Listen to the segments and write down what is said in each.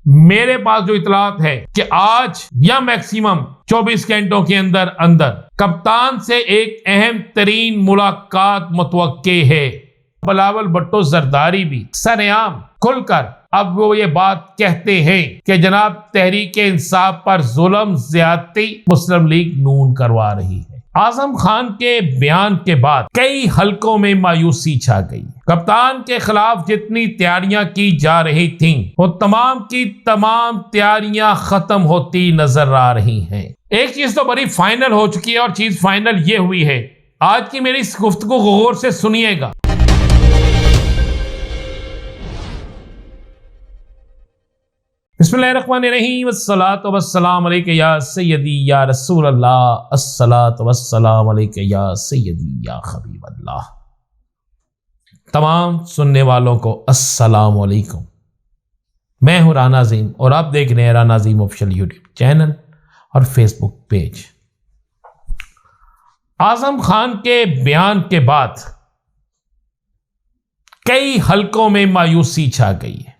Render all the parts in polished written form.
मेरे पास जो इतलात है कि आज या मैक्सिमम 24 घंटों के अंदर अंदर कप्तान से एक अहम तरीन मुलाकात मुतवक्के है। बिलावल भुट्टो जरदारी भी सरेआम खुलकर अब वो ये बात कहते हैं कि जनाब तहरीक इंसाफ पर जुल्म ज्यादती मुस्लिम लीग नून करवा रही है। आजम खान के बयान के बाद कई हलकों में मायूसी छा गई। कप्तान के खिलाफ जितनी तैयारियां की जा रही थीं, वो तमाम की तमाम तैयारियां खत्म होती नजर आ रही हैं। एक चीज तो बड़ी फाइनल हो चुकी है और चीज फाइनल ये हुई है। आज की मेरी इस गुफ्तगू गौर से सुनिएगा। बिस्मिल्लाहिर्रहमानिर्रहीम, अस्सलातु वस्सलामु अलैका या सय्यदी या रसूल अल्लाह, अस्सलातु वस्सलामु अलैका या सय्यदी या हबीब अल्लाह। तमाम सुनने वालों को अस्सलामु अलैकुम। मैं हूं राना अज़ीम और आप देख रहे हैं राना अज़ीम ऑफिशियल यूट्यूब चैनल और फेसबुक पेज। आजम खान के बयान के बाद कई हलकों में मायूसी छा गई है।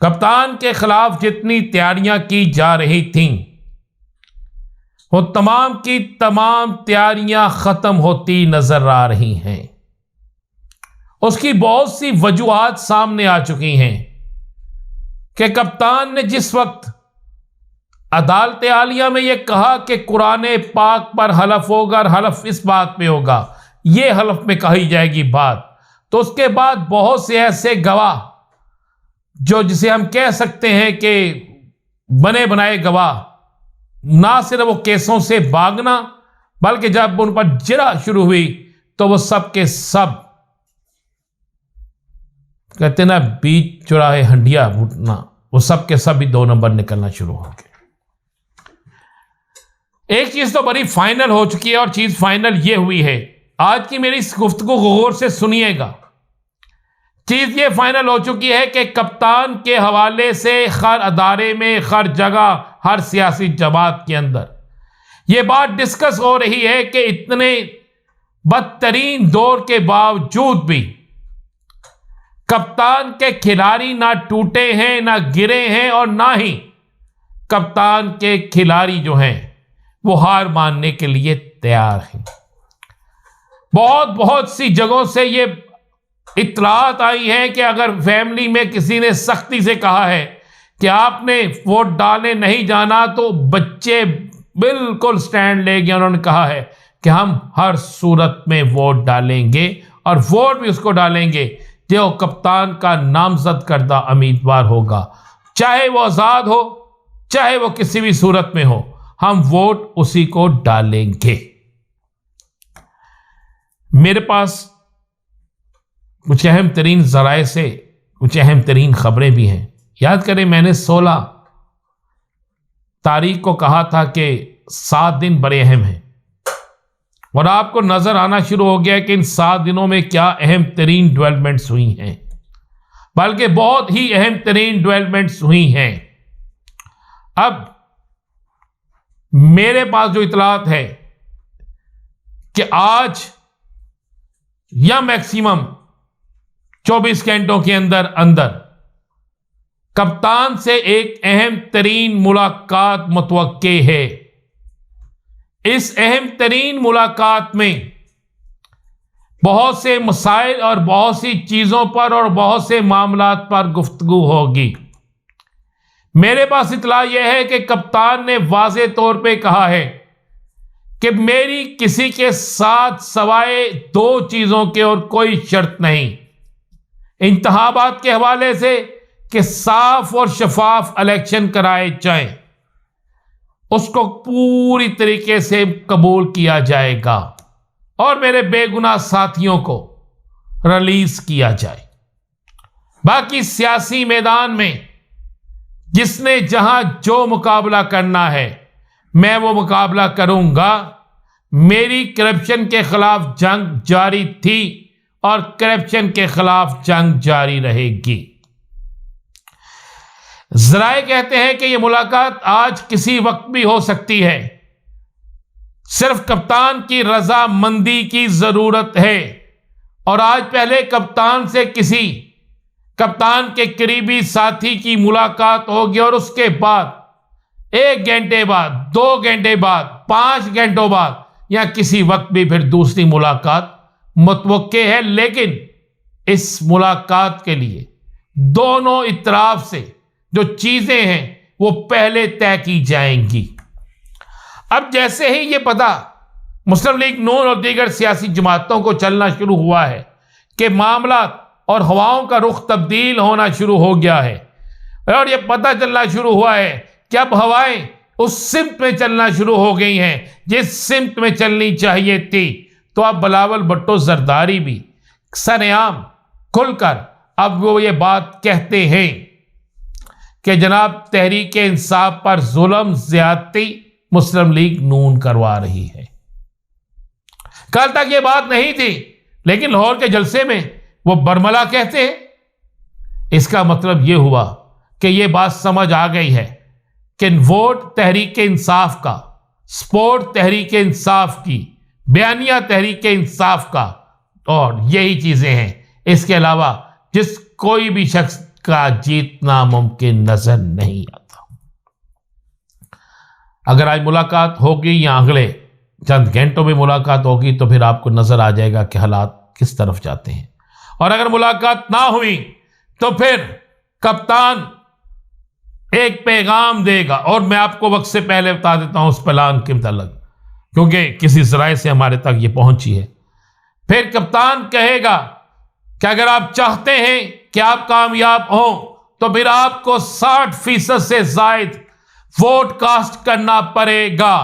कप्तान के खिलाफ जितनी तैयारियां की जा रही थीं, वो तमाम की तमाम तैयारियां खत्म होती नजर आ रही हैं। उसकी बहुत सी वजूहात सामने आ चुकी हैं कि कप्तान ने जिस वक्त अदालत आलिया में यह कहा कि कुरान पाक पर हलफ होगा और हलफ इस बात पे होगा, यह हलफ में कही जाएगी बात, तो उसके बाद बहुत से ऐसे गवाह जो जिसे हम कह सकते हैं कि बने बनाए गवाह, ना सिर्फ वो केसों से भागना बल्कि जब उन पर जिरा शुरू हुई तो वो सब के सब कहते ना बीच चुराहे हंडिया फूटना, वो सब के सब भी 2 नंबर निकलना शुरू हो गए। एक चीज तो बड़ी फाइनल हो चुकी है और चीज फाइनल ये हुई है। आज की मेरी इस गुफ्तगू गौर से सुनिएगा। चीज ये फाइनल हो चुकी है कि कप्तान के हवाले से हर अदारे में, हर जगह, हर सियासी जमात के अंदर यह बात डिस्कस हो रही है कि इतने बदतरीन दौर के बावजूद भी कप्तान के खिलाड़ी ना टूटे हैं, ना गिरे हैं और ना ही कप्तान के खिलाड़ी जो हैं वो हार मानने के लिए तैयार हैं। बहुत सी जगहों से ये इतलात आई है कि अगर फैमिली में किसी ने सख्ती से कहा है कि आपने वोट डालने नहीं जाना तो बच्चे बिल्कुल स्टैंड ले गए। उन्होंने कहा है कि हम हर सूरत में वोट डालेंगे और वोट भी उसको डालेंगे जो कप्तान का नामजद करदा उम्मीदवार होगा, चाहे वो आजाद हो चाहे वो किसी भी सूरत में हो, हम वोट उसी को डालेंगे। मेरे पास कुछ अहम तरीन जराए से कुछ अहम तरीन खबरें भी हैं। याद करें, मैंने 16 तारीख को कहा था कि 7 दिन बड़े अहम हैं और आपको नजर आना शुरू हो गया कि इन 7 दिनों में क्या अहम तरीन डेवलपमेंट्स हुई हैं, बल्कि बहुत ही अहम तरीन डेवलपमेंट्स हुई हैं। अब मेरे पास जो इतलात है कि आज या मैक्सिमम 24 घंटों के अंदर अंदर कप्तान से एक अहम तरीन मुलाकात मुतवक्के है। इस अहम तरीन मुलाकात में बहुत से मसाइल और बहुत सी चीजों पर और बहुत से मामलात पर गुफ्तगू होगी। मेरे पास इतला यह है कि कप्तान ने वाज़े तौर पे कहा है कि मेरी किसी के साथ सवाए 2 चीजों के और कोई शर्त नहीं, इंतखाबात के हवाले से कि साफ और शफाफ इलेक्शन कराए जाएं, उसको पूरी तरीके से कबूल किया जाएगा और मेरे बेगुनाह साथियों को रिलीज किया जाए। बाकी सियासी मैदान में जिसने जहां जो मुकाबला करना है मैं वो मुकाबला करूंगा। मेरी करप्शन के खिलाफ जंग जारी थी और करप्शन के खिलाफ जंग जारी रहेगी। जराए कहते हैं कि यह मुलाकात आज किसी वक्त भी हो सकती है, सिर्फ कप्तान की रजामंदी की जरूरत है। और आज पहले कप्तान से किसी कप्तान के करीबी साथी की मुलाकात होगी और उसके बाद 1 घंटे बाद, 2 घंटे बाद, 5 घंटों बाद या किसी वक्त भी फिर दूसरी मुलाकात मुतवक्के है। लेकिन इस मुलाकात के लिए दोनों इतराफ से जो चीजें हैं वो पहले तय की जाएंगी। अब जैसे ही ये पता मुस्लिम लीग नून और दीगर सियासी जमातों को चलना शुरू हुआ है कि मामला और हवाओं का रुख तब्दील होना शुरू हो गया है और ये पता चलना शुरू हुआ है कि अब हवाएं उस सिमत में चलना शुरू हो गई हैं जिस सिमत में चलनी चाहिए थी, तो अब बिलावल भुट्टो जरदारी भी सरेआम खुलकर अब वो ये बात कहते हैं कि जनाब तहरीक इंसाफ पर जुल्म ज्यादती मुस्लिम लीग नून करवा रही है। कल तक ये बात नहीं थी, लेकिन लाहौर के जलसे में वो बरमला कहते हैं। इसका मतलब ये हुआ कि ये बात समझ आ गई है कि वोट तहरीक इंसाफ का, सपोर्ट तहरीक इंसाफ की, बयानिया तहरीक इंसाफ का, और यही चीजें हैं। इसके अलावा जिस कोई भी शख्स का जीतना मुमकिन नजर नहीं आता। अगर आज मुलाकात होगी या अगले चंद घंटों में मुलाकात होगी तो फिर आपको नजर आ जाएगा कि हालात किस तरफ जाते हैं। और अगर मुलाकात ना हुई तो फिर कप्तान एक पैगाम देगा, और मैं आपको वक्त से पहले बता देता हूं उस प्लान के मुताल्लिक, क्योंकि किसी जराए से हमारे तक ये पहुंची है। फिर कप्तान कहेगा कि अगर आप चाहते हैं कि आप कामयाब हो तो फिर आपको 60% से जायद वोट कास्ट करना पड़ेगा।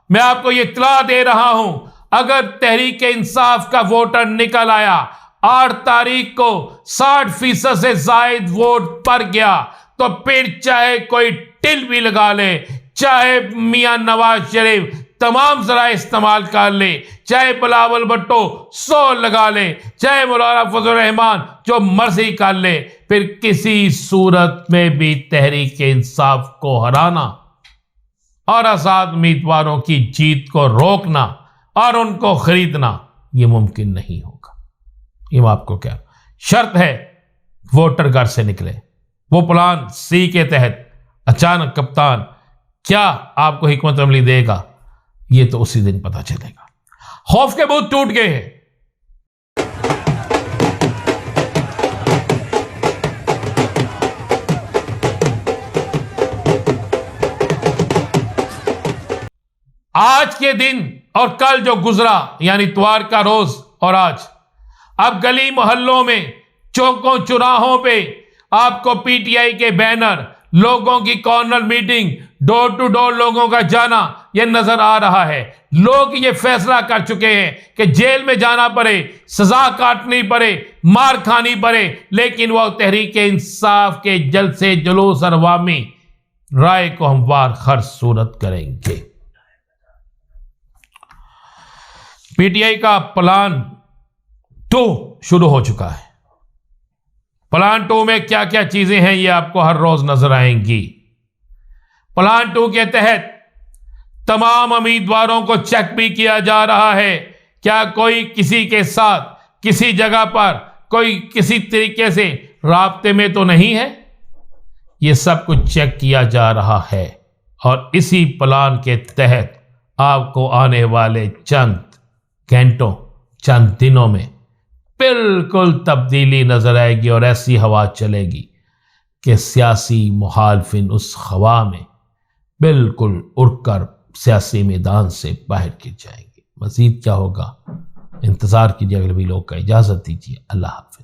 मैं आपको ये इत्तला दे रहा हूं, अगर तहरीक इंसाफ का वोटर निकल आया 8 तारीख को 60% से जायद वोट पड़ गया तो फिर चाहे कोई टिल भी लगा ले, चाहे मियां नवाज शरीफ तमाम जरा इस्तेमाल कर ले, चाहे बिलावल भुट्टो 100 लगा ले, चाहे मौलाना फजल रहमान जो मर्जी कर ले, फिर किसी सूरत में भी तहरीक इंसाफ को हराना और आजाद उम्मीदवारों की जीत को रोकना और उनको खरीदना ये मुमकिन नहीं होगा। ये आपको क्या शर्त है, वोटर घर से निकले। वो प्लान सी के तहत अचानक कप्तान क्या आपको हिकमत अमली देगा, ये तो उसी दिन पता चलेगा। खौफ के भूत टूट गए हैं। आज के दिन और कल जो गुजरा, यानी इतवार का रोज और आज, अब गली मोहल्लों में, चौकों चौराहों पे आपको पीटीआई के बैनर, लोगों की corner meeting, door to door लोगों का जाना यह नजर आ रहा है। लोग ये फैसला कर चुके हैं कि जेल में जाना पड़े, सजा काटनी पड़े, मार खानी पड़े, लेकिन वह तहरीक इंसाफ के जलसे जुलूस और अवामी राय को हमवार हर सूरत करेंगे। पीटीआई का प्लान 2 शुरू हो चुका है। प्लान 2 में क्या क्या चीजें हैं ये आपको हर रोज नजर आएंगी। प्लान 2 के तहत तमाम उम्मीदवारों को चेक भी किया जा रहा है, क्या कोई किसी के साथ किसी जगह पर कोई किसी तरीके से राब्ते में तो नहीं है। ये सब कुछ चेक किया जा रहा है और इसी प्लान के तहत आपको आने वाले चंद घंटों, चंद दिनों में बिल्कुल तब्दीली नजर आएगी और ऐसी हवा चलेगी कि सियासी मुखालफिन उस हवा में बिल्कुल उड़कर सियासी मैदान से बाहर गिर जाएंगे। मजीद क्या होगा इंतजार कीजिए, अगले भी लोग का। इजाजत दीजिए, अल्लाह हाफ़िज़।